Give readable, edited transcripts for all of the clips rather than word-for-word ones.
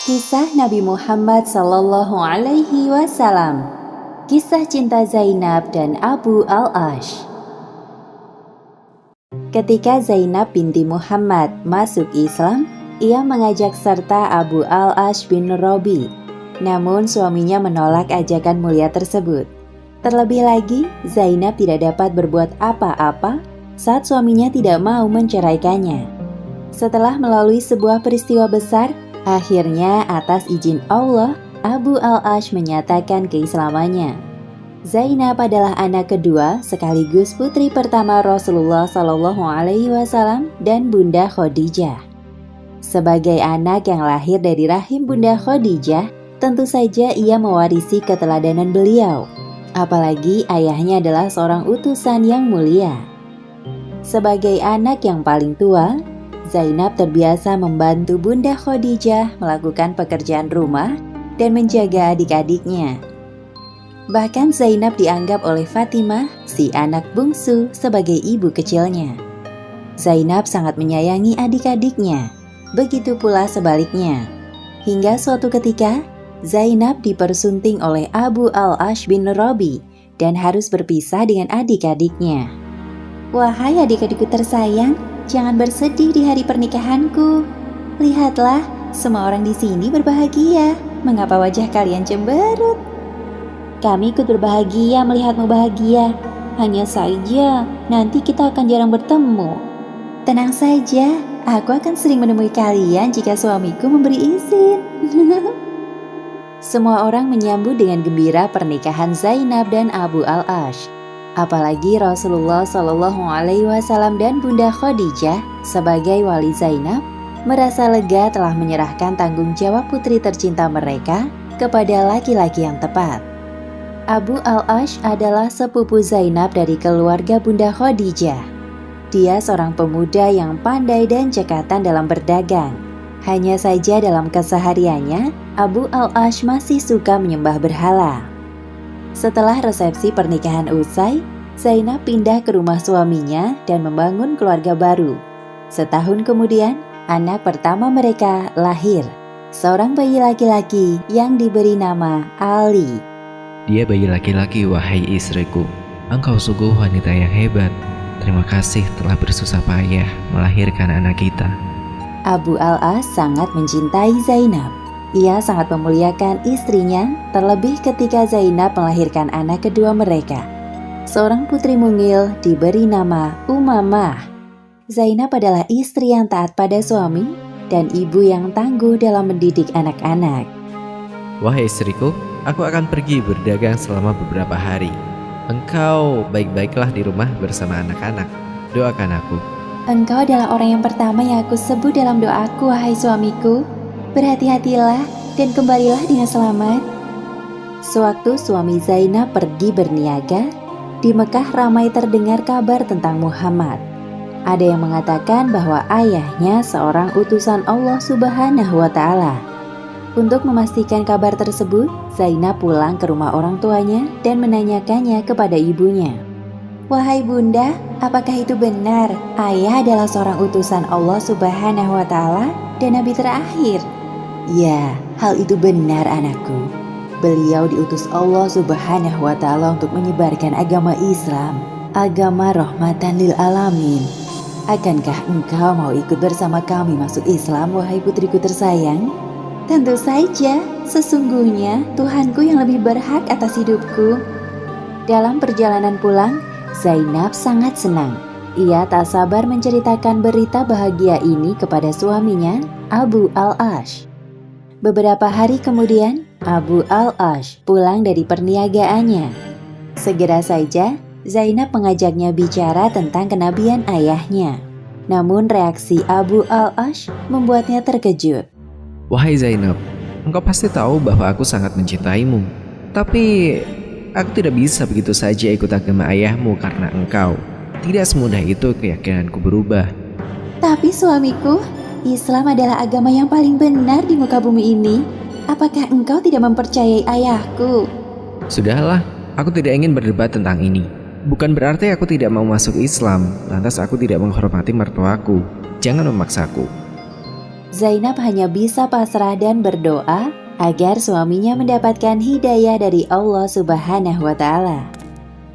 Kisah Nabi Muhammad Sallallahu Alaihi Wasallam. Kisah cinta Zainab dan Abu Al-Ash. Ketika Zainab binti Muhammad masuk Islam, ia mengajak serta Abu Al-Ash bin Rabi. Namun suaminya menolak ajakan mulia tersebut. Terlebih lagi, Zainab tidak dapat berbuat apa-apa saat suaminya tidak mau menceraikannya. Setelah melalui sebuah peristiwa besar, akhirnya atas izin Allah, Abu Al-Ash menyatakan keislamannya. Zainab adalah anak kedua sekaligus putri pertama Rasulullah Shallallahu Alaihi Wasallam dan Bunda Khadijah. Sebagai anak yang lahir dari rahim Bunda Khadijah, tentu saja ia mewarisi keteladanan beliau. Apalagi ayahnya adalah seorang utusan yang mulia. Sebagai anak yang paling tua, Zainab terbiasa membantu Bunda Khadijah melakukan pekerjaan rumah dan menjaga adik-adiknya. Bahkan Zainab dianggap oleh Fatimah, si anak bungsu, sebagai ibu kecilnya. Zainab sangat menyayangi adik-adiknya, begitu pula sebaliknya. Hingga suatu ketika, Zainab dipersunting oleh Abu Al-Ash bin Rabi dan harus berpisah dengan adik-adiknya. "Wahai adik-adikku tersayang, jangan bersedih di hari pernikahanku. Lihatlah, semua orang di sini berbahagia. Mengapa wajah kalian cemberut? Kami ikut berbahagia melihatmu bahagia. Hanya saja, nanti kita akan jarang bertemu. Tenang saja, aku akan sering menemui kalian jika suamiku memberi izin." Semua orang menyambut dengan gembira pernikahan Zainab dan Abu Al-Ash. Apalagi Rasulullah Shallallahu Alaihi Wasallam dan Bunda Khadijah sebagai wali Zainab merasa lega telah menyerahkan tanggung jawab putri tercinta mereka kepada laki-laki yang tepat. Abu Al-Ash adalah sepupu Zainab dari keluarga Bunda Khadijah. Dia seorang pemuda yang pandai dan cekatan dalam berdagang. Hanya saja dalam kesehariannya, Abu Al-Ash masih suka menyembah berhala. Setelah resepsi pernikahan usai, Zainab pindah ke rumah suaminya dan membangun keluarga baru. Setahun kemudian, anak pertama mereka lahir, seorang bayi laki-laki yang diberi nama Ali. "Dia bayi laki-laki, wahai istriku. Engkau sungguh wanita yang hebat. Terima kasih telah bersusah payah melahirkan anak kita." Abu Al-Ash sangat mencintai Zainab. Ia sangat memuliakan istrinya, terlebih ketika Zainab melahirkan anak kedua mereka. Seorang putri mungil diberi nama Umamah. Zainab adalah istri yang taat pada suami dan ibu yang tangguh dalam mendidik anak-anak. "Wahai istriku, aku akan pergi berdagang selama beberapa hari. Engkau baik-baiklah di rumah bersama anak-anak. Doakan aku." "Engkau adalah orang yang pertama yang aku sebut dalam doaku, wahai suamiku. Berhati-hatilah dan kembalilah dengan selamat." Sewaktu suami Zainab pergi berniaga, di Mekah ramai terdengar kabar tentang Muhammad. Ada yang mengatakan bahwa ayahnya seorang utusan Allah Subhanahu wa Ta'ala. Untuk memastikan kabar tersebut, Zainab pulang ke rumah orang tuanya dan menanyakannya kepada ibunya. "Wahai bunda, apakah itu benar ayah adalah seorang utusan Allah Subhanahu wa Ta'ala dan nabi terakhir?" "Ya, hal itu benar anakku. Beliau diutus Allah Subhanahu wa Ta'ala untuk menyebarkan agama Islam, agama rahmatan lil alamin. Akankah engkau mau ikut bersama kami masuk Islam, wahai putriku tersayang?" "Tentu saja, sesungguhnya Tuhanku yang lebih berhak atas hidupku." Dalam perjalanan pulang, Zainab sangat senang. Ia tak sabar menceritakan berita bahagia ini kepada suaminya, Abu Al-Ash. Beberapa hari kemudian, Abu Al-Ash pulang dari perniagaannya. Segera saja, Zainab mengajaknya bicara tentang kenabian ayahnya. Namun reaksi Abu Al-Ash membuatnya terkejut. "Wahai Zainab, engkau pasti tahu bahwa aku sangat mencintaimu. Tapi aku tidak bisa begitu saja ikut agama ayahmu karena engkau. Tidak semudah itu keyakinanku berubah." "Tapi suamiku, Islam adalah agama yang paling benar di muka bumi ini. Apakah engkau tidak mempercayai ayahku?" "Sudahlah, aku tidak ingin berdebat tentang ini. Bukan berarti aku tidak mau masuk Islam, lantas aku tidak menghormati mertuaku. Jangan memaksaku. Zainab hanya bisa pasrah dan berdoa agar suaminya mendapatkan hidayah dari Allah Subhanahu wa Ta'ala.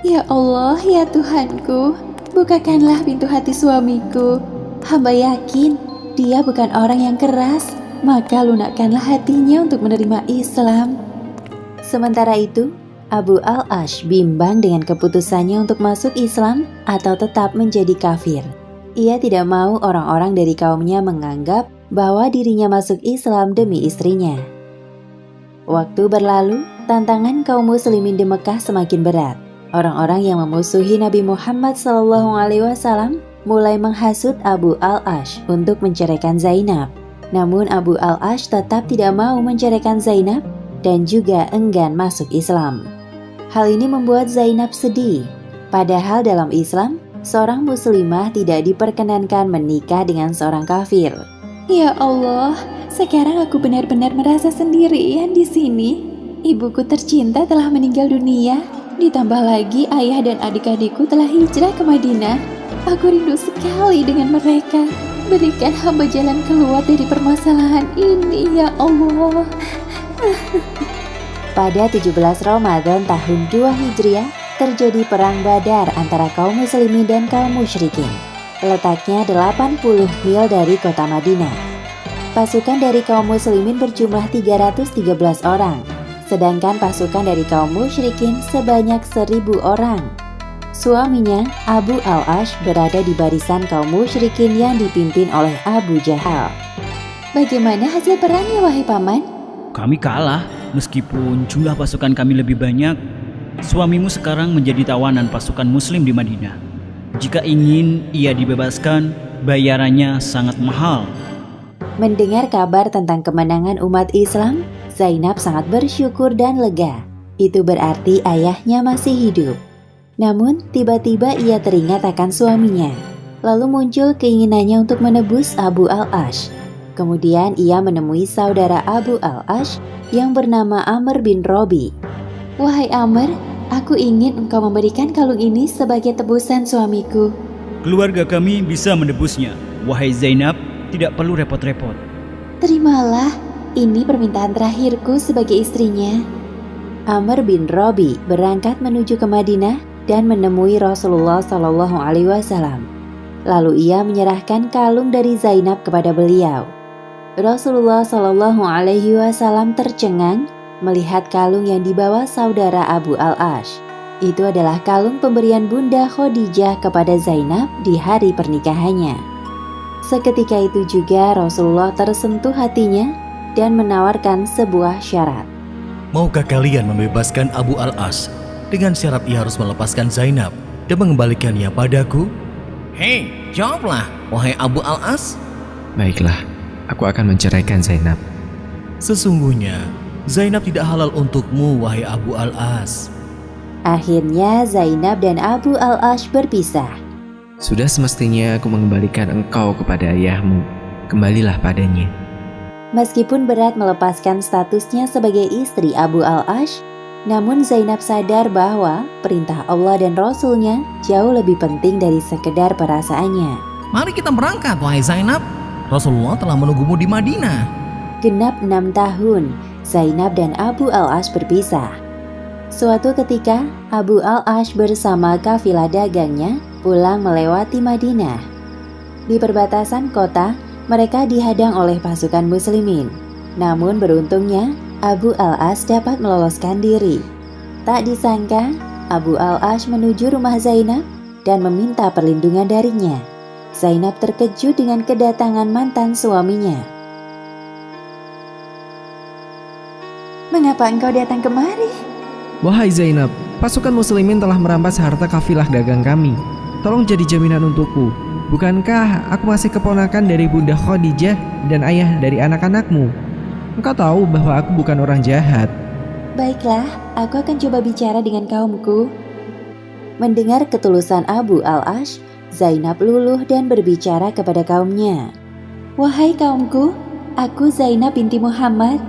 Ya Allah, ya Tuhanku, bukakanlah pintu hati suamiku. Hamba yakin dia bukan orang yang keras, maka lunakkanlah hatinya untuk menerima Islam. Sementara itu, Abu Al-Ash bimbang dengan keputusannya untuk masuk Islam atau tetap menjadi kafir. Ia tidak mau orang-orang dari kaumnya menganggap bahwa dirinya masuk Islam demi istrinya. Waktu berlalu, tantangan kaum muslimin di Mekah semakin berat. Orang-orang yang memusuhi Nabi Muhammad SAW mulai menghasut Abu Al-Ash untuk menceraikan Zainab. Namun Abu Al-Ash tetap tidak mau menceraikan Zainab dan juga enggan masuk Islam. Hal ini membuat Zainab sedih. Padahal dalam Islam, seorang muslimah tidak diperkenankan menikah dengan seorang kafir. Ya Allah, sekarang aku benar-benar merasa sendirian di sini. Ibuku tercinta telah meninggal dunia. Ditambah lagi ayah dan adik-adikku telah hijrah ke Madinah. Aku rindu sekali dengan mereka. Berikan hamba jalan keluar dari permasalahan ini, ya Allah. Pada 17 Ramadan tahun 2 Hijriah, terjadi perang Badar antara kaum muslimin dan kaum musyrikin. Letaknya 80 mil dari kota Madinah. Pasukan dari kaum muslimin berjumlah 313 orang, sedangkan pasukan dari kaum musyrikin sebanyak 1000 orang. Suaminya, Abu Al-Ash, berada di barisan kaum musyrikin yang dipimpin oleh Abu Jahal. Bagaimana hasil perangnya, wahai paman? Kami kalah, meskipun jumlah pasukan kami lebih banyak. Suamimu sekarang menjadi tawanan pasukan muslim di Madinah. Jika ingin ia dibebaskan, bayarannya sangat mahal. Mendengar kabar tentang kemenangan umat Islam, Zainab sangat bersyukur dan lega. Itu berarti ayahnya masih hidup. Namun, tiba-tiba ia teringat akan suaminya. Lalu muncul keinginannya untuk menebus Abu Al-Ash. Kemudian ia menemui saudara Abu Al-Ash yang bernama Amr bin Robi. Wahai Amr, aku ingin engkau memberikan kalung ini sebagai tebusan suamiku. Keluarga kami bisa menebusnya. Wahai Zainab, tidak perlu repot-repot. Terimalah, ini permintaan terakhirku sebagai istrinya. Amr bin Robi berangkat menuju ke Madinah dan menemui Rasulullah SAW. Lalu ia menyerahkan kalung dari Zainab kepada beliau. Rasulullah SAW tercengang melihat kalung yang dibawa saudara Abu Al-Ash. Itu adalah kalung pemberian Bunda Khadijah kepada Zainab di hari pernikahannya. Seketika itu juga Rasulullah tersentuh hatinya dan menawarkan sebuah syarat. Maukah kalian membebaskan Abu Al-Ash dengan syarat ia harus melepaskan Zainab dan mengembalikannya padaku? Hei, jawablah, wahai Abu Al-Ash. Baiklah, aku akan menceraikan Zainab. Sesungguhnya, Zainab tidak halal untukmu, wahai Abu Al-Ash. Akhirnya Zainab dan Abu Al-Ash berpisah. Sudah semestinya aku mengembalikan engkau kepada ayahmu. Kembalilah padanya. Meskipun berat melepaskan statusnya sebagai istri Abu Al-Ash, namun Zainab sadar bahwa perintah Allah dan Rasul-Nya jauh lebih penting dari sekedar perasaannya. Mari kita berangkat, wahai Zainab. Rasulullah telah menunggumu di Madinah. Genap 6 tahun, Zainab dan Abu Al-Ash berpisah. Suatu ketika, Abu Al-Ash bersama kafilah dagangnya pulang melewati Madinah. Di perbatasan kota, mereka dihadang oleh pasukan muslimin. Namun beruntungnya, Abu Al-Ash dapat meloloskan diri. Tak disangka, Abu Al-Ash menuju rumah Zainab dan meminta perlindungan darinya. Zainab terkejut dengan kedatangan mantan suaminya. Mengapa engkau datang kemari? Wahai Zainab, pasukan muslimin telah merampas harta kafilah dagang kami. Tolong jadi jaminan untukku. Bukankah aku masih keponakan dari Bunda Khadijah dan ayah dari anak-anakmu? Engkau tahu bahwa aku bukan orang jahat. Baiklah, aku akan coba bicara dengan kaumku. Mendengar ketulusan Abu Al-Ash, Zainab luluh dan berbicara kepada kaumnya. Wahai kaumku, aku Zainab binti Muhammad.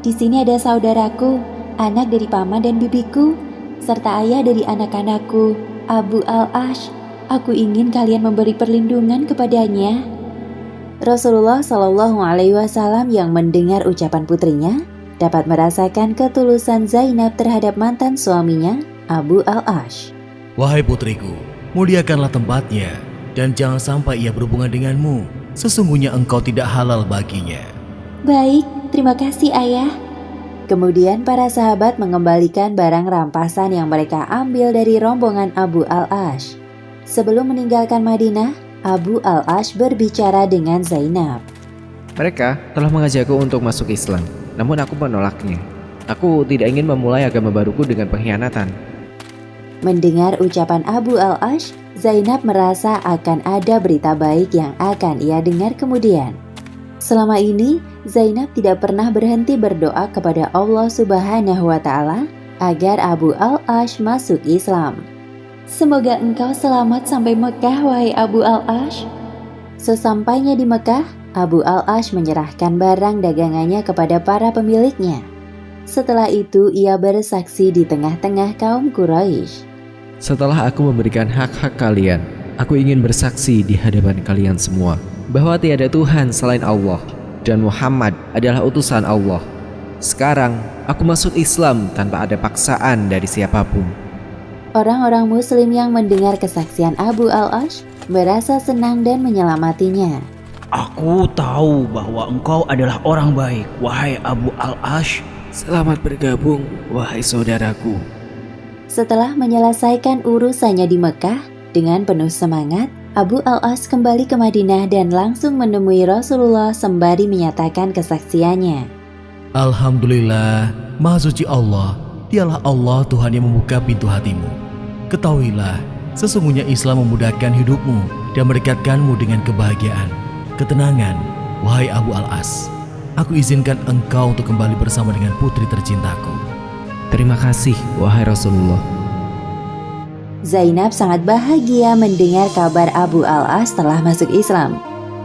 Di sini ada saudaraku, anak dari paman dan bibiku, serta ayah dari anak-anakku. Abu Al-Ash. Aku ingin kalian memberi perlindungan kepadanya." Rasulullah Shallallahu Alaihi Wasallam yang mendengar ucapan putrinya dapat merasakan ketulusan Zainab terhadap mantan suaminya, Abu Al-Ash. "Wahai putriku, muliakanlah tempatnya dan jangan sampai ia berhubungan denganmu. Sesungguhnya engkau tidak halal baginya." "Baik, terima kasih ayah." Kemudian para sahabat mengembalikan barang rampasan yang mereka ambil dari rombongan Abu Al-Ash. Sebelum meninggalkan Madinah, Abu Al-Ash berbicara dengan Zainab. Mereka telah mengajakku untuk masuk Islam, namun aku menolaknya. Aku tidak ingin memulai agama baruku dengan pengkhianatan. Mendengar ucapan Abu Al-Ash, Zainab merasa akan ada berita baik yang akan ia dengar kemudian. Selama ini, Zainab tidak pernah berhenti berdoa kepada Allah Subhanahu wa Ta'ala agar Abu Al-Ash masuk Islam. "Semoga engkau selamat sampai Mekah, wahai Abu Al-Ash." Sesampainya di Mekah, Abu Al-Ash menyerahkan barang dagangannya kepada para pemiliknya. Setelah itu, ia bersaksi di tengah-tengah kaum Quraisy. Setelah aku memberikan hak-hak kalian, aku ingin bersaksi di hadapan kalian semua bahwa tiada Tuhan selain Allah dan Muhammad adalah utusan Allah. Sekarang aku masuk Islam tanpa ada paksaan dari siapapun. Orang-orang Muslim yang mendengar kesaksian Abu Al-Ash merasa senang dan menyelamatinya. Aku tahu bahwa engkau adalah orang baik, wahai Abu Al-Ash. Selamat bergabung, wahai saudaraku. Setelah menyelesaikan urusannya di Mekah, dengan penuh semangat, Abu Al-Ash kembali ke Madinah dan langsung menemui Rasulullah sembari menyatakan kesaksiannya. "Alhamdulillah, Maha Suci Allah, dialah Allah Tuhan yang membuka pintu hatimu. Ketahuilah, sesungguhnya Islam memudahkan hidupmu dan mendekatkanmu dengan kebahagiaan, ketenangan, wahai Abu Al-Ash. Aku izinkan engkau untuk kembali bersama dengan putri tercintaku." Terima kasih, wahai Rasulullah. Zainab sangat bahagia mendengar kabar Abu Al-Ash telah masuk Islam.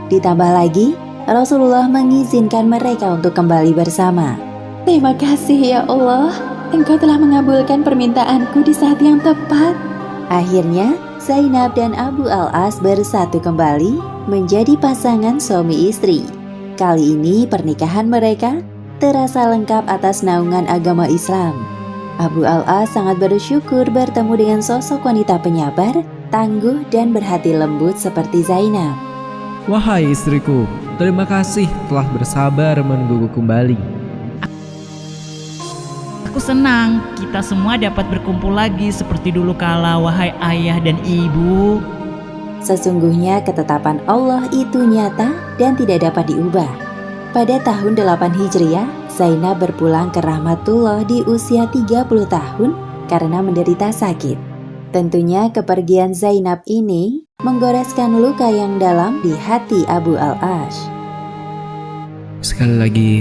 Ditambah lagi, Rasulullah mengizinkan mereka untuk kembali bersama. "Terima kasih ya Allah, Engkau telah mengabulkan permintaanku di saat yang tepat." Akhirnya, Zainab dan Abu Al-Ash bersatu kembali menjadi pasangan suami istri. Kali ini pernikahan mereka terasa lengkap atas naungan agama Islam. Abu Al-Ash sangat bersyukur bertemu dengan sosok wanita penyabar, tangguh, dan berhati lembut seperti Zainab. Wahai istriku, terima kasih telah bersabar menungguku kembali. Aku senang kita semua dapat berkumpul lagi seperti dulu kala, wahai ayah dan ibu. Sesungguhnya ketetapan Allah itu nyata dan tidak dapat diubah. Pada tahun 8 Hijriah, Zainab berpulang ke rahmatullah di usia 30 tahun karena menderita sakit. Tentunya kepergian Zainab ini menggoreskan luka yang dalam di hati Abu Al-Ash. Sekali lagi,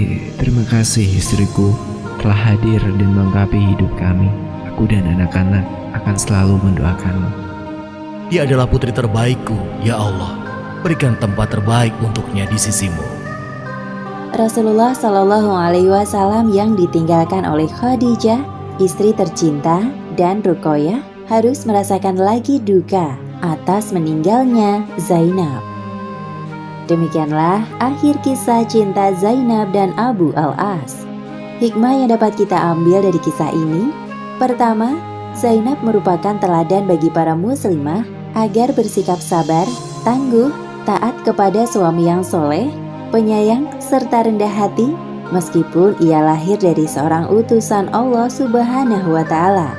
terima kasih istriku telah hadir dan melengkapi hidup kami. Aku dan anak-anak akan selalu mendoakanmu. Dia adalah putri terbaikku, ya Allah. Berikan tempat terbaik untuknya di sisimu. Rasulullah Shallallahu Alaihi Wasallam yang ditinggalkan oleh Khadijah, istri tercinta, dan Ruqayyah harus merasakan lagi duka atas meninggalnya Zainab. Demikianlah akhir kisah cinta Zainab dan Abu Al-Ash. Hikmah yang dapat kita ambil dari kisah ini: pertama, Zainab merupakan teladan bagi para muslimah agar bersikap sabar, tangguh, taat kepada suami yang soleh, penyayang, serta rendah hati, meskipun ia lahir dari seorang utusan Allah Subhanahu wa Ta'ala.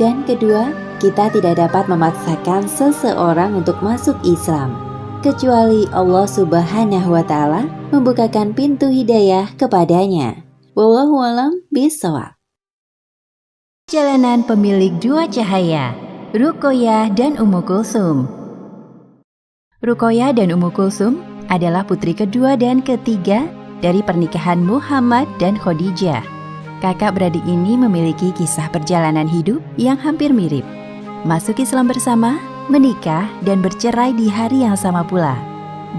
Dan kedua, kita tidak dapat memaksakan seseorang untuk masuk Islam, kecuali Allah Subhanahu wa Ta'ala membukakan pintu hidayah kepadanya. Wallahu a'lam bishawab. Jalanan pemilik dua cahaya, Ruqayyah dan Ummu Kulsum. Ruqayyah dan Ummu Kulsum adalah putri kedua dan ketiga dari pernikahan Muhammad dan Khadijah. Kakak beradik ini memiliki kisah perjalanan hidup yang hampir mirip. Masuk Islam bersama, menikah, dan bercerai di hari yang sama pula.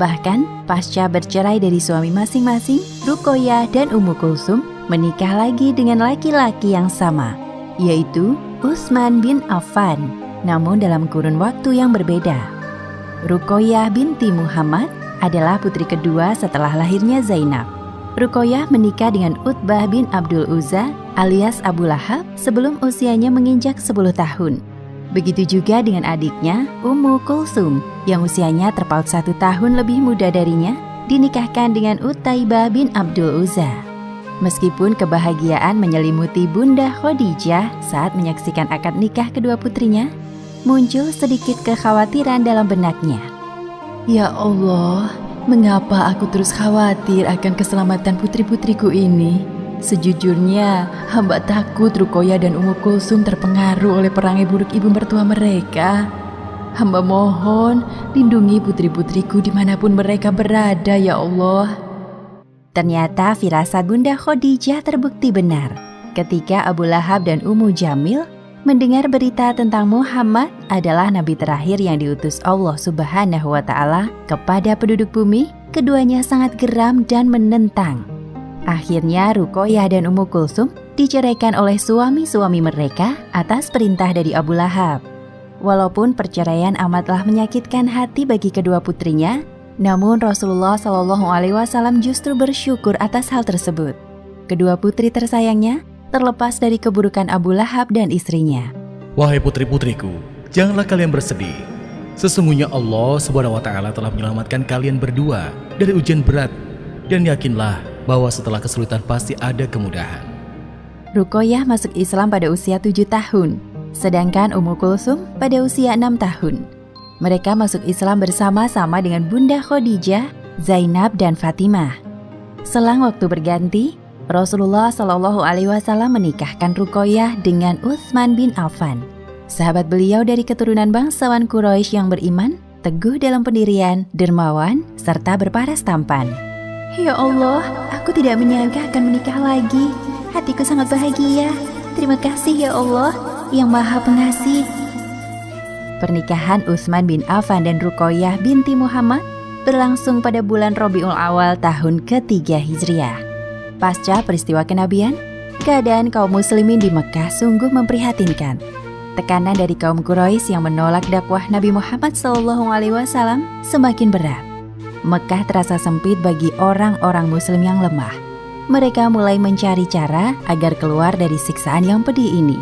Bahkan, pasca bercerai dari suami masing-masing, Ruqayyah dan Ummu Kulsum menikah lagi dengan laki-laki yang sama, yaitu Utsman bin Affan. namun dalam kurun waktu yang berbeda. Ruqayyah binti Muhammad adalah putri kedua setelah lahirnya Zainab. Ruqayyah menikah dengan Utbah bin Abdul Uzza alias Abu Lahab sebelum usianya menginjak 10 tahun. Begitu juga dengan adiknya Ummu Kulsum yang usianya terpaut 1 tahun lebih muda darinya, dinikahkan dengan Utaibah bin Abdul Uzza. Meskipun kebahagiaan menyelimuti Bunda Khadijah saat menyaksikan akad nikah kedua putrinya, muncul sedikit kekhawatiran dalam benaknya. Ya Allah, mengapa aku terus khawatir akan keselamatan putri-putriku ini? Sejujurnya, hamba takut Ruqayyah dan Ummu Kulsum terpengaruh oleh perangai buruk ibu mertua mereka. Hamba mohon, lindungi putri-putriku dimanapun mereka berada, ya Allah. Ternyata firasat Bunda Khadijah terbukti benar ketika Abu Lahab dan Ummu Jamil mendengar berita tentang Muhammad adalah nabi terakhir yang diutus Allah Subhanahu wa Ta'ala kepada penduduk bumi. Keduanya sangat geram dan menentang. Akhirnya Ruqayyah dan Ummu Kulsum diceraikan oleh suami-suami mereka atas perintah dari Abu Lahab. Walaupun perceraian amatlah menyakitkan hati bagi kedua putrinya, namun Rasulullah SAW justru bersyukur atas hal tersebut. Kedua putri tersayangnya terlepas dari keburukan Abu Lahab dan istrinya. Wahai putri-putriku, janganlah kalian bersedih. Sesungguhnya Allah SWT telah menyelamatkan kalian berdua dari ujian berat, dan yakinlah bahwa setelah kesulitan pasti ada kemudahan. Ruqayyah masuk Islam pada usia 7 tahun, sedangkan Ummu Kulsum pada usia 6 tahun. Mereka masuk Islam bersama-sama dengan Bunda Khadijah, Zainab, dan Fatimah. Selang waktu berganti, Rasulullah SAW menikahkan Ruqayyah dengan Utsman bin Affan. Sahabat beliau dari keturunan bangsawan Quraisy yang beriman, teguh dalam pendirian, dermawan, serta berparas tampan. Ya Allah, aku tidak menyangka akan menikah lagi. Hatiku sangat bahagia. Terima kasih ya Allah, yang Maha Pengasih. Pernikahan Utsman bin Affan dan Ruqayyah binti Muhammad berlangsung pada bulan Rabiul Awal tahun ke-3 Hijriah. Pasca peristiwa kenabian, keadaan kaum muslimin di Mekah sungguh memprihatinkan. Tekanan dari kaum Quraisy yang menolak dakwah Nabi Muhammad SAW semakin berat. Mekah terasa sempit bagi orang-orang muslim yang lemah. Mereka mulai mencari cara agar keluar dari siksaan yang pedih ini.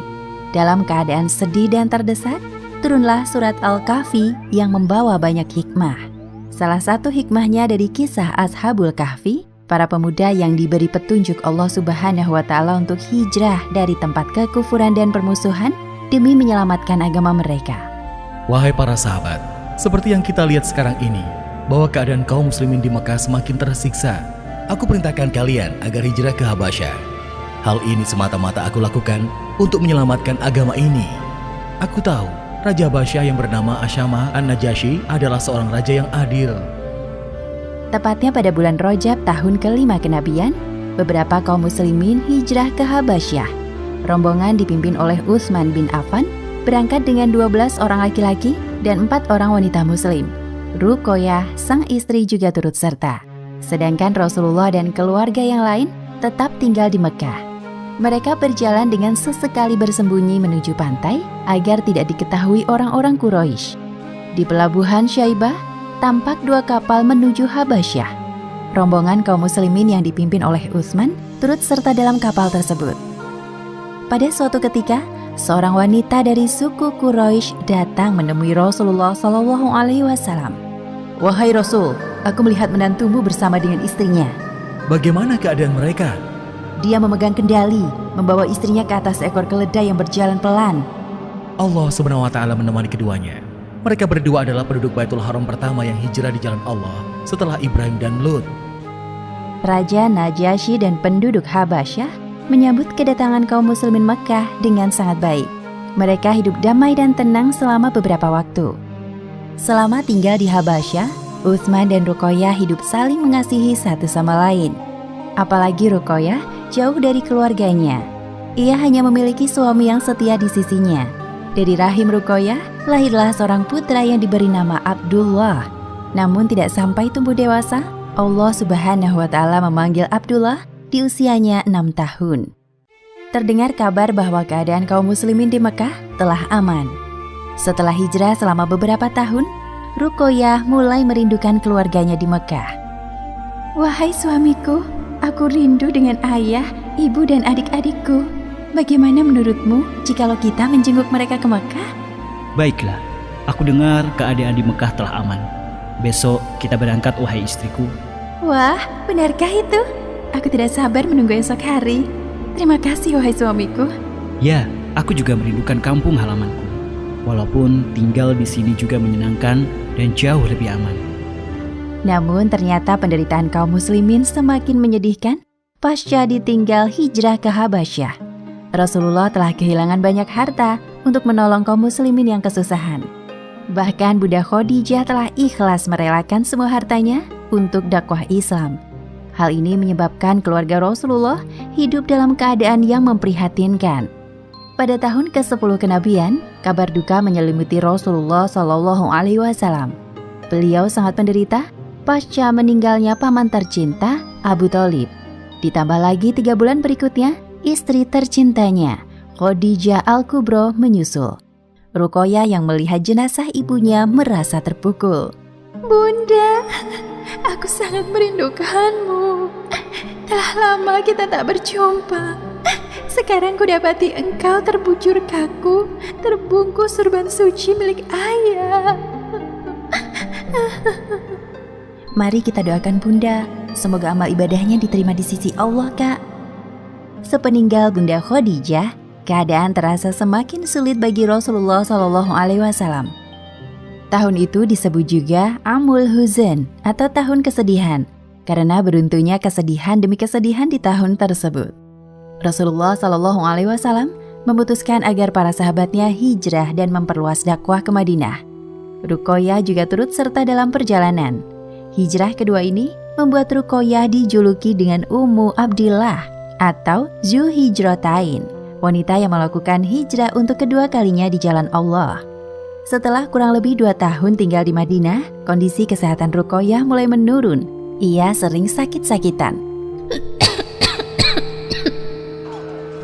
Dalam keadaan sedih dan terdesak, turunlah surat Al-Kahfi yang membawa banyak hikmah. Salah satu hikmahnya dari kisah Ashabul Kahfi, para pemuda yang diberi petunjuk Allah Subhanahu wa Ta'ala untuk hijrah dari tempat kekufuran dan permusuhan demi menyelamatkan agama mereka. Wahai para sahabat, seperti yang kita lihat sekarang ini, bahwa keadaan kaum muslimin di Mekah semakin tersiksa. Aku perintahkan kalian agar hijrah ke Habasyah. Hal ini semata-mata aku lakukan untuk menyelamatkan agama ini. Aku tahu Raja Habasyah yang bernama Asyama An-Najasyi adalah seorang raja yang adil. Tepatnya pada bulan Rajab tahun ke-5 kenabian, beberapa kaum muslimin hijrah ke Habasyah. Rombongan dipimpin oleh Utsman bin Affan berangkat dengan 12 orang laki-laki dan 4 orang wanita muslim. Ruqayyah, sang istri, juga turut serta. Sedangkan Rasulullah dan keluarga yang lain tetap tinggal di Mekah. Mereka berjalan dengan sesekali bersembunyi menuju pantai agar tidak diketahui orang-orang Quraisy. Di pelabuhan Syaibah, tampak 2 kapal menuju Habasyah. Rombongan kaum muslimin yang dipimpin oleh Utsman turut serta dalam kapal tersebut. Pada suatu ketika, seorang wanita dari suku Quraisy datang menemui Rasulullah SAW. Wahai Rasul, aku melihat menantumu bersama dengan istrinya. Bagaimana keadaan mereka? Dia memegang kendali, membawa istrinya ke atas seekor keledai yang berjalan pelan. Allah SWT menemani keduanya. Mereka berdua adalah penduduk Baitul Haram pertama yang hijrah di jalan Allah setelah Ibrahim dan Lut. Raja Najasyi dan penduduk Habasyah menyambut kedatangan kaum muslimin Mekah dengan sangat baik. Mereka hidup damai dan tenang selama beberapa waktu. Selama tinggal di Habasyah, Utsman dan Ruqayyah hidup saling mengasihi satu sama lain. Apalagi Ruqayyah jauh dari keluarganya. Ia hanya memiliki suami yang setia di sisinya. Dari rahim Ruqayyah lahirlah seorang putra yang diberi nama Abdullah. Namun tidak sampai tumbuh dewasa, Allah Subhanahu wa Ta'ala memanggil Abdullah di usianya 6 tahun. Terdengar kabar bahwa keadaan kaum muslimin di Mekah telah aman. Setelah hijrah selama beberapa tahun, Ruqayyah mulai merindukan keluarganya di Mekah. Wahai suamiku, aku rindu dengan ayah, ibu dan adik-adikku. Bagaimana menurutmu jikalau kita menjenguk mereka ke Mekah? Baiklah, aku dengar keadaan di Mekah telah aman. Besok kita berangkat, wahai istriku. Wah, benarkah itu? Aku tidak sabar menunggu esok hari. Terima kasih wahai suamiku. Ya, aku juga merindukan kampung halamanku. Walaupun tinggal di sini juga menyenangkan dan jauh lebih aman. Namun ternyata penderitaan kaum muslimin semakin menyedihkan pasca ditinggal hijrah ke Habasyah. Rasulullah telah kehilangan banyak harta untuk menolong kaum muslimin yang kesusahan. Bahkan Bunda Khadijah telah ikhlas merelakan semua hartanya untuk dakwah Islam. Hal ini menyebabkan keluarga Rasulullah hidup dalam keadaan yang memprihatinkan. Pada tahun ke-10 kenabian, kabar duka menyelimuti Rasulullah Shallallahu Alaihi Wasallam. Beliau sangat menderita pasca meninggalnya paman tercinta Abu Thalib. Ditambah lagi 3 bulan berikutnya, istri tercintanya Khadijah Al-Kubra menyusul. Ruqayyah yang melihat jenazah ibunya merasa terpukul. Bunda, aku sangat merindukanmu. Telah lama kita tak berjumpa. Sekarang kudapati engkau terbujur kaku, terbungkus sorban suci milik ayah. Mari kita doakan Bunda, semoga amal ibadahnya diterima di sisi Allah, Kak. Sepeninggal Bunda Khadijah, keadaan terasa semakin sulit bagi Rasulullah Shallallahu Alaihi Wasallam. Tahun itu disebut juga Amul Huzn atau tahun kesedihan, karena beruntunya kesedihan demi kesedihan di tahun tersebut. Rasulullah Shallallahu Alaihi Wasallam memutuskan agar para sahabatnya hijrah dan memperluas dakwah ke Madinah. Ruqayyah juga turut serta dalam perjalanan. Hijrah kedua ini membuat Ruqayyah dijuluki dengan Ummu Abdillah atau Zu Hijratain, wanita yang melakukan hijrah untuk kedua kalinya di jalan Allah. Setelah kurang lebih 2 tahun tinggal di Madinah, kondisi kesehatan Ruqayyah mulai menurun. Ia sering sakit-sakitan.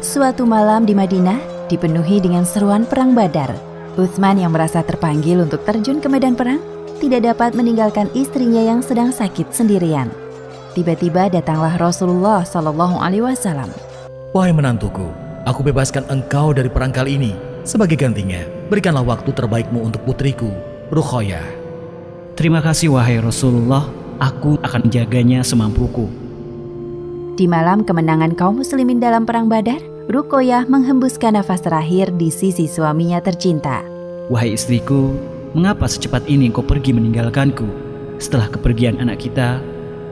Suatu malam di Madinah dipenuhi dengan seruan perang Badar. Utsman yang merasa terpanggil untuk terjun ke medan perang tidak dapat meninggalkan istrinya yang sedang sakit sendirian. Tiba-tiba datanglah Rasulullah Shallallahu Alaihi Wasallam. Wahai menantuku, aku bebaskan engkau dari perang kali ini. Sebagai gantinya, berikanlah waktu terbaikmu untuk putriku, Ruqayyah. Terima kasih wahai Rasulullah, aku akan menjaganya semampuku. Di malam kemenangan kaum muslimin dalam perang Badar, Ruqayyah menghembuskan nafas terakhir di sisi suaminya tercinta. Wahai istriku, mengapa secepat ini engkau pergi meninggalkanku? Setelah kepergian anak kita,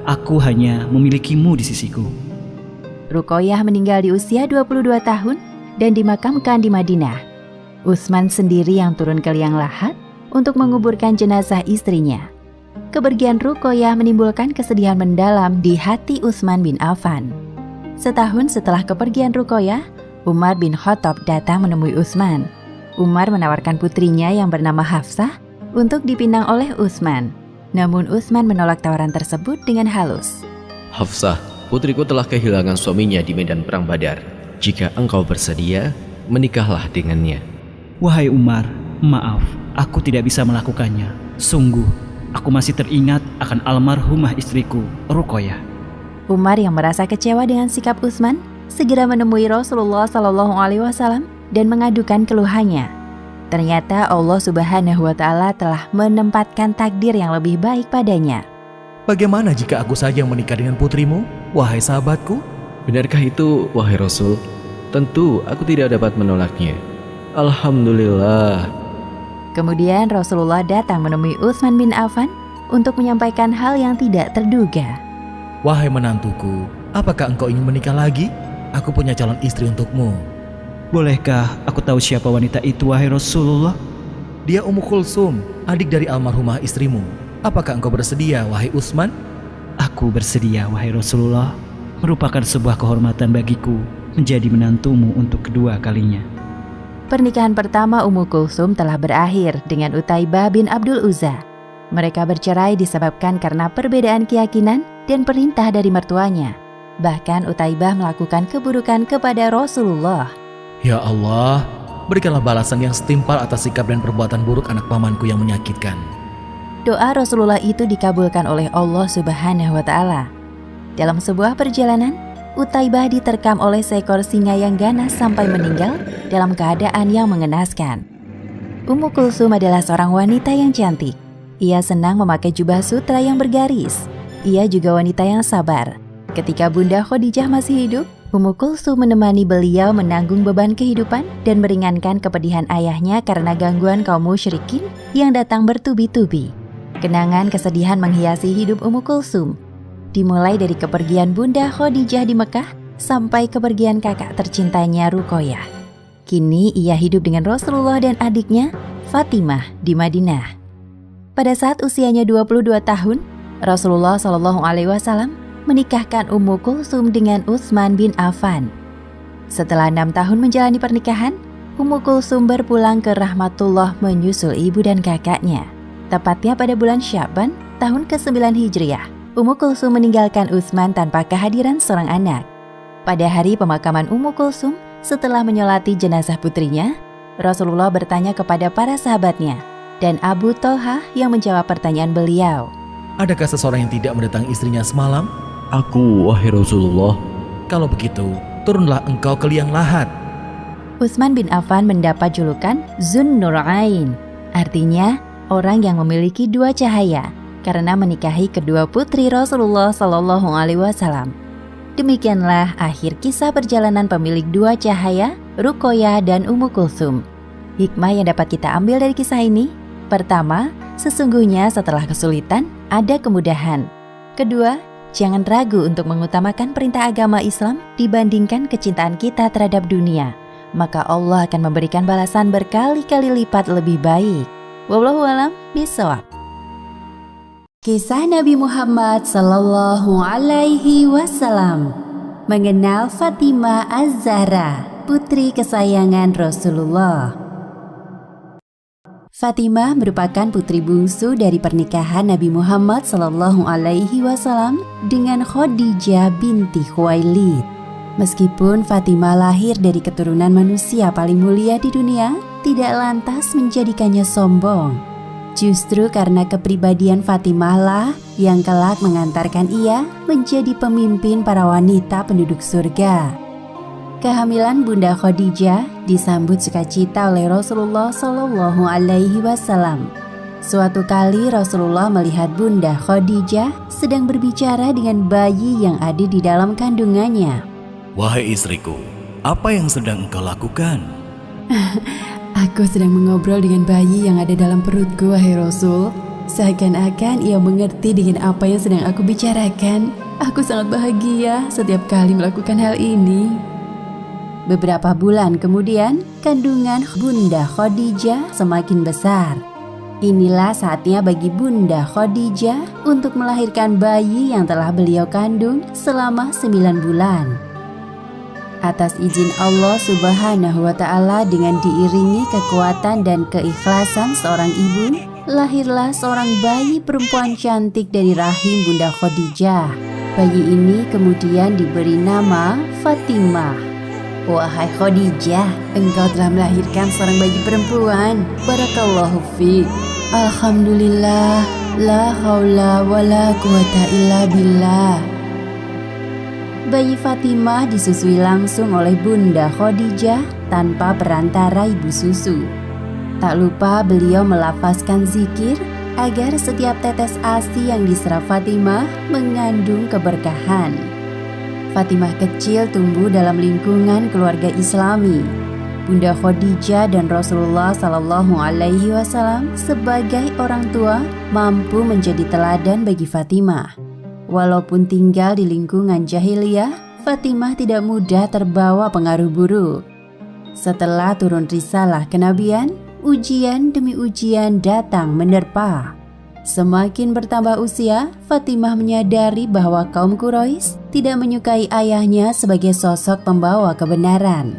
aku hanya memilikimu di sisiku. Ruqayyah meninggal di usia 22 tahun dan dimakamkan di Madinah. Utsman sendiri yang turun ke liang lahat untuk menguburkan jenazah istrinya. Kepergian Ruqayyah menimbulkan kesedihan mendalam di hati Utsman bin Affan. Setahun setelah kepergian Ruqayyah, Umar bin Khattab datang menemui Utsman. Umar menawarkan putrinya yang bernama Hafsah untuk dipinang oleh Utsman. Namun Utsman menolak tawaran tersebut dengan halus. Hafsah, putriku telah kehilangan suaminya di medan perang Badar. Jika engkau bersedia, menikahlah dengannya. Wahai Umar, maaf, aku tidak bisa melakukannya. Sungguh, aku masih teringat akan almarhumah istriku, Ruqayyah. Umar yang merasa kecewa dengan sikap Utsman segera menemui Rasulullah Shallallahu Alaihi Wasallam dan mengadukan keluhannya. Ternyata Allah Subhanahu Wa Taala telah menempatkan takdir yang lebih baik padanya. Bagaimana jika aku saja yang menikah dengan putrimu, wahai sahabatku? Benarkah itu, wahai Rasul? Tentu aku tidak dapat menolaknya. Alhamdulillah. Kemudian Rasulullah datang menemui Utsman bin Affan untuk menyampaikan hal yang tidak terduga. Wahai menantuku, apakah engkau ingin menikah lagi? Aku punya calon istri untukmu. Bolehkah aku tahu siapa wanita itu, wahai Rasulullah? Dia Ummu Kulsum, adik dari almarhumah istrimu. Apakah engkau bersedia, wahai Utsman? Aku bersedia, wahai Rasulullah. Merupakan sebuah kehormatan bagiku menjadi menantumu untuk kedua kalinya. Pernikahan pertama Ummu Kulsum telah berakhir dengan Utaibah bin Abdul Uzza. Mereka bercerai disebabkan karena perbedaan keyakinan dan perintah dari mertuanya. Bahkan Utaibah melakukan keburukan kepada Rasulullah. Ya Allah, berikanlah balasan yang setimpal atas sikap dan perbuatan buruk anak pamanku yang menyakitkan. Doa Rasulullah itu dikabulkan oleh Allah Subhanahu wa Ta'ala. Dalam sebuah perjalanan, Utaibah diterkam oleh seekor singa yang ganas sampai meninggal dalam keadaan yang mengenaskan. Ummu Kulsum adalah seorang wanita yang cantik. Ia senang memakai jubah sutra yang bergaris. Ia juga wanita yang sabar. Ketika Bunda Khadijah masih hidup, Ummu Kulsum menemani beliau menanggung beban kehidupan dan meringankan kepedihan ayahnya karena gangguan kaum musyrikin yang datang bertubi-tubi. Kenangan kesedihan menghiasi hidup Ummu Kulsum, dimulai dari kepergian Bunda Khadijah di Mekah sampai kepergian kakak tercintanya Ruqayyah. Kini ia hidup dengan Rasulullah dan adiknya Fatimah di Madinah. Pada saat usianya 22 tahun, Rasulullah SAW menikahkan Ummu Kulsum dengan Utsman bin Affan. Setelah 6 tahun menjalani pernikahan, Ummu Kulsum berpulang ke rahmatullah menyusul ibu dan kakaknya. Tepatnya pada bulan Sya'ban tahun ke-9 Hijriah, Ummu Kulsum meninggalkan Utsman tanpa kehadiran seorang anak. Pada hari pemakaman Ummu Kulsum, setelah menyolati jenazah putrinya, Rasulullah bertanya kepada para sahabatnya, dan Abu Thalhah yang menjawab pertanyaan beliau. Adakah seseorang yang tidak mendatangi istrinya semalam? Aku, wahai Rasulullah. Kalau begitu, turunlah engkau ke liang lahat. Utsman bin Affan mendapat julukan Zun Nurain, artinya orang yang memiliki dua cahaya, karena menikahi kedua putri Rasulullah SAW. Demikianlah akhir kisah perjalanan pemilik dua cahaya, Ruqayyah dan Ummu Kulsum. Hikmah yang dapat kita ambil dari kisah ini: pertama, sesungguhnya setelah kesulitan ada kemudahan. Kedua, jangan ragu untuk mengutamakan perintah agama Islam dibandingkan kecintaan kita terhadap dunia. Maka Allah akan memberikan balasan berkali-kali lipat lebih baik. Wallahu a'lam bishawab. Kisah Nabi Muhammad Sallallahu Alaihi Wasallam mengenal Fatimah Az-Zahra, putri kesayangan Rasulullah. Fatimah merupakan putri bungsu dari pernikahan Nabi Muhammad Sallallahu Alaihi Wasallam dengan Khadijah binti Khuwailid. Meskipun Fatimah lahir dari keturunan manusia paling mulia di dunia, tidak lantas menjadikannya sombong. Justru karena kepribadian Fatimah lah yang kelak mengantarkan ia menjadi pemimpin para wanita penduduk surga. Kehamilan Bunda Khadijah disambut sukacita oleh Rasulullah Shallallahu Alaihi Wasallam. Suatu kali Rasulullah melihat Bunda Khadijah sedang berbicara dengan bayi yang ada di dalam kandungannya. Wahai istriku, apa yang sedang engkau lakukan? Aku sedang mengobrol dengan bayi yang ada dalam perutku, wahai Rasul. Seakan-akan ia mengerti dengan apa yang sedang aku bicarakan. Aku sangat bahagia setiap kali melakukan hal ini. Beberapa bulan kemudian, kandungan Bunda Khadijah semakin besar. Inilah saatnya bagi Bunda Khadijah untuk melahirkan bayi yang telah beliau kandung selama 9 bulan. Atas izin Allah Subhanahu wa Ta'ala, dengan diiringi kekuatan dan keikhlasan seorang ibu, lahirlah seorang bayi perempuan cantik dari rahim Bunda Khadijah. Bayi ini kemudian diberi nama Fatimah. Wahai Khadijah, engkau telah melahirkan seorang bayi perempuan. Barakallahu fiik. Alhamdulillah, la haula wa la quwata illa billah. Bayi Fatimah disusui langsung oleh Bunda Khadijah tanpa perantara ibu susu. Tak lupa beliau melafazkan zikir agar setiap tetes ASI yang diserap Fatimah mengandung keberkahan. Fatimah kecil tumbuh dalam lingkungan keluarga Islami. Bunda Khadijah dan Rasulullah Sallallahu Alaihi Wasallam sebagai orang tua mampu menjadi teladan bagi Fatimah. Walaupun tinggal di lingkungan jahiliyah, Fatimah tidak mudah terbawa pengaruh buruk. Setelah turun risalah kenabian, ujian demi ujian datang menerpa. Semakin bertambah usia, Fatimah menyadari bahwa kaum Quraisy tidak menyukai ayahnya sebagai sosok pembawa kebenaran.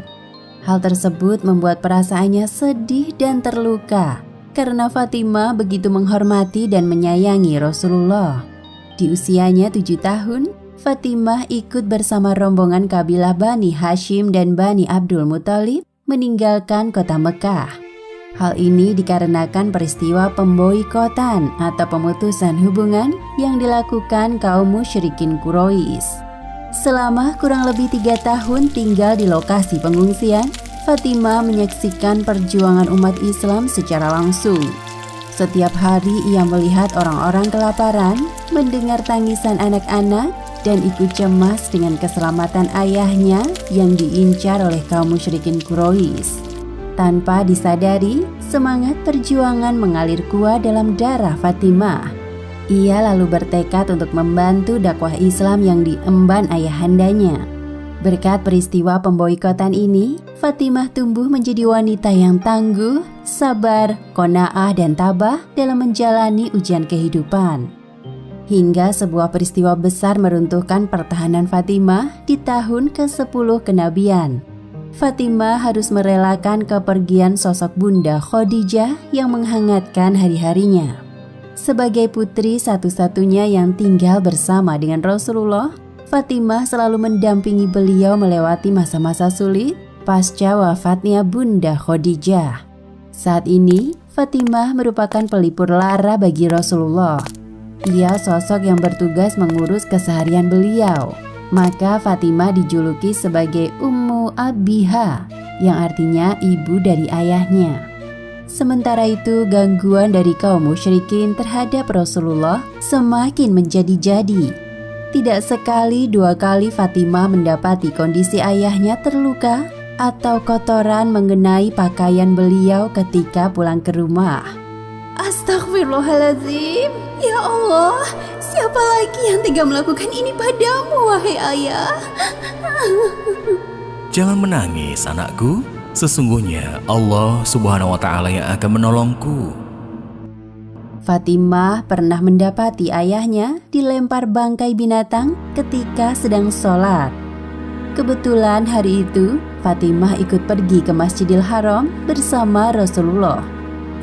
Hal tersebut membuat perasaannya sedih dan terluka karena Fatimah begitu menghormati dan menyayangi Rasulullah. Di usianya 7 tahun, Fatimah ikut bersama rombongan kabilah Bani Hashim dan Bani Abdul Muthalib meninggalkan kota Mekah. Hal ini dikarenakan peristiwa pemboikotan atau pemutusan hubungan yang dilakukan kaum musyrikin Quraisy. Selama kurang lebih 3 tahun tinggal di lokasi pengungsian, Fatimah menyaksikan perjuangan umat Islam secara langsung. Setiap hari ia melihat orang-orang kelaparan, mendengar tangisan anak-anak, dan ikut cemas dengan keselamatan ayahnya yang diincar oleh kaum musyrikin Quraisy. Tanpa disadari, semangat perjuangan mengalir kuat dalam darah Fatimah. Ia lalu bertekad untuk membantu dakwah Islam yang diemban ayahandanya. Berkat peristiwa pemboikotan ini, Fatimah tumbuh menjadi wanita yang tangguh, sabar, qanaah, dan tabah dalam menjalani ujian kehidupan. Hingga sebuah peristiwa besar meruntuhkan pertahanan Fatimah di tahun ke-10 kenabian. Fatimah harus merelakan kepergian sosok Bunda Khadijah yang menghangatkan hari-harinya. Sebagai putri satu-satunya yang tinggal bersama dengan Rasulullah, Fatimah selalu mendampingi beliau melewati masa-masa sulit pasca wafatnya Bunda Khadijah. Saat ini, Fatimah merupakan pelipur lara bagi Rasulullah. Ia sosok yang bertugas mengurus keseharian beliau. Maka Fatimah dijuluki sebagai Ummu Abiha, yang artinya ibu dari ayahnya. Sementara itu, gangguan dari kaum musyrikin terhadap Rasulullah semakin menjadi-jadi. Tidak sekali 2 kali Fatimah mendapati kondisi ayahnya terluka atau kotoran mengenai pakaian beliau ketika pulang ke rumah. Astagfirullahaladzim. Ya Allah, siapa lagi yang tega melakukan ini padamu, wahai ayah? Jangan menangis, anakku. Sesungguhnya Allah Subhanahu wa Ta'ala yang akan menolongku. Fatimah pernah mendapati ayahnya dilempar bangkai binatang ketika sedang sholat. Kebetulan hari itu, Fatimah ikut pergi ke Masjidil Haram bersama Rasulullah.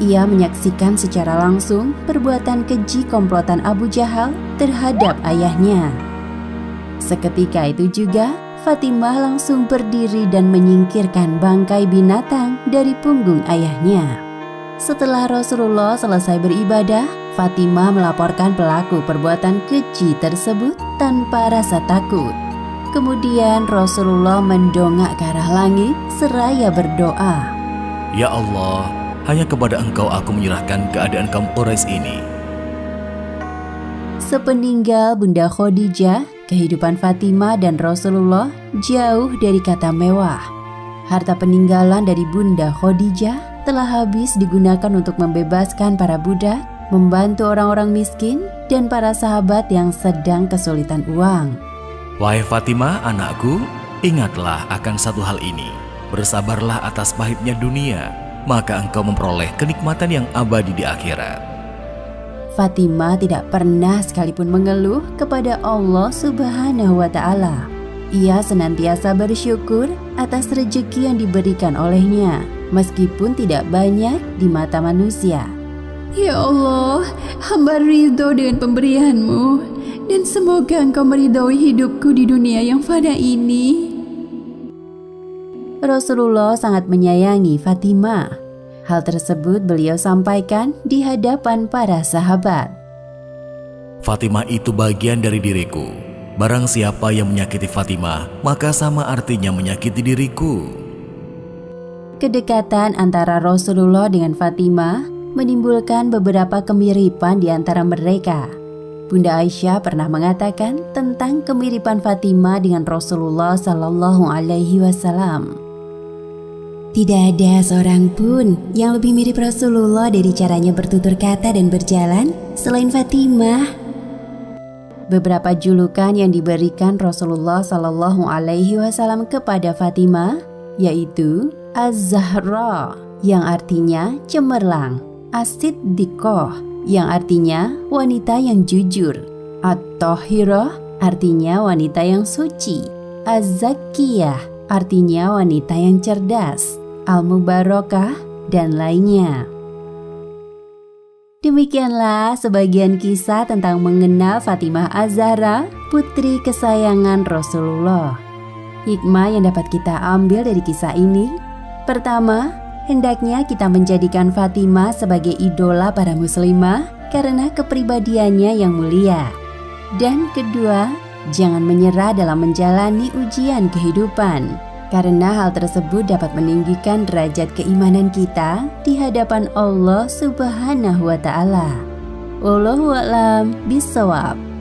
Ia menyaksikan secara langsung perbuatan keji komplotan Abu Jahal terhadap ayahnya. Seketika itu juga, Fatimah langsung berdiri dan menyingkirkan bangkai binatang dari punggung ayahnya. Setelah Rasulullah selesai beribadah, Fatimah melaporkan pelaku perbuatan keji tersebut tanpa rasa takut. Kemudian Rasulullah mendongak ke arah langit seraya berdoa, Ya Allah, hanya kepada Engkau aku menyerahkan keadaan kaum Quraisy ini. Sepeninggal Bunda Khadijah, kehidupan Fatimah dan Rasulullah jauh dari kata mewah. Harta peninggalan dari Bunda Khadijah telah habis digunakan untuk membebaskan para budak, membantu orang-orang miskin, dan para sahabat yang sedang kesulitan uang. Wahai Fatimah, anakku, ingatlah akan satu hal ini. Bersabarlah atas pahitnya dunia, maka engkau memperoleh kenikmatan yang abadi di akhirat. Fatimah tidak pernah sekalipun mengeluh kepada Allah Subhanahu wa Ta'ala. Ia senantiasa bersyukur atas rezeki yang diberikan olehnya, meskipun tidak banyak di mata manusia. Ya Allah, hamba ridho dengan pemberianmu, dan semoga Engkau meridhoi hidupku di dunia yang fana ini. Rasulullah sangat menyayangi Fatimah. Hal tersebut beliau sampaikan di hadapan para sahabat. Fatimah itu bagian dari diriku. Barang siapa yang menyakiti Fatimah, maka sama artinya menyakiti diriku. Kedekatan antara Rasulullah dengan Fatimah menimbulkan beberapa kemiripan di antara mereka. Bunda Aisyah pernah mengatakan tentang kemiripan Fatimah dengan Rasulullah Sallallahu Alaihi Wasallam. Tidak ada seorang pun yang lebih mirip Rasulullah dari caranya bertutur kata dan berjalan selain Fatimah. Beberapa julukan yang diberikan Rasulullah Sallallahu Alaihi Wasallam kepada Fatimah yaitu Az-Zahra yang artinya cemerlang, As-Siddiqah yang artinya wanita yang jujur, At-Tahirah artinya wanita yang suci, Az-Zakiyah artinya wanita yang cerdas, Al-Mubarakah, dan lainnya. Demikianlah sebagian kisah tentang mengenal Fatimah Az-Zahra, putri kesayangan Rasulullah. Hikmah yang dapat kita ambil dari kisah ini, Pertama, hendaknya kita menjadikan Fatimah sebagai idola para muslimah karena kepribadiannya yang mulia. Dan kedua, jangan menyerah dalam menjalani ujian kehidupan, karena hal tersebut dapat meninggikan derajat keimanan kita di hadapan Allah Subhanahu wa Ta'ala. Wallahu a'lam bishawab.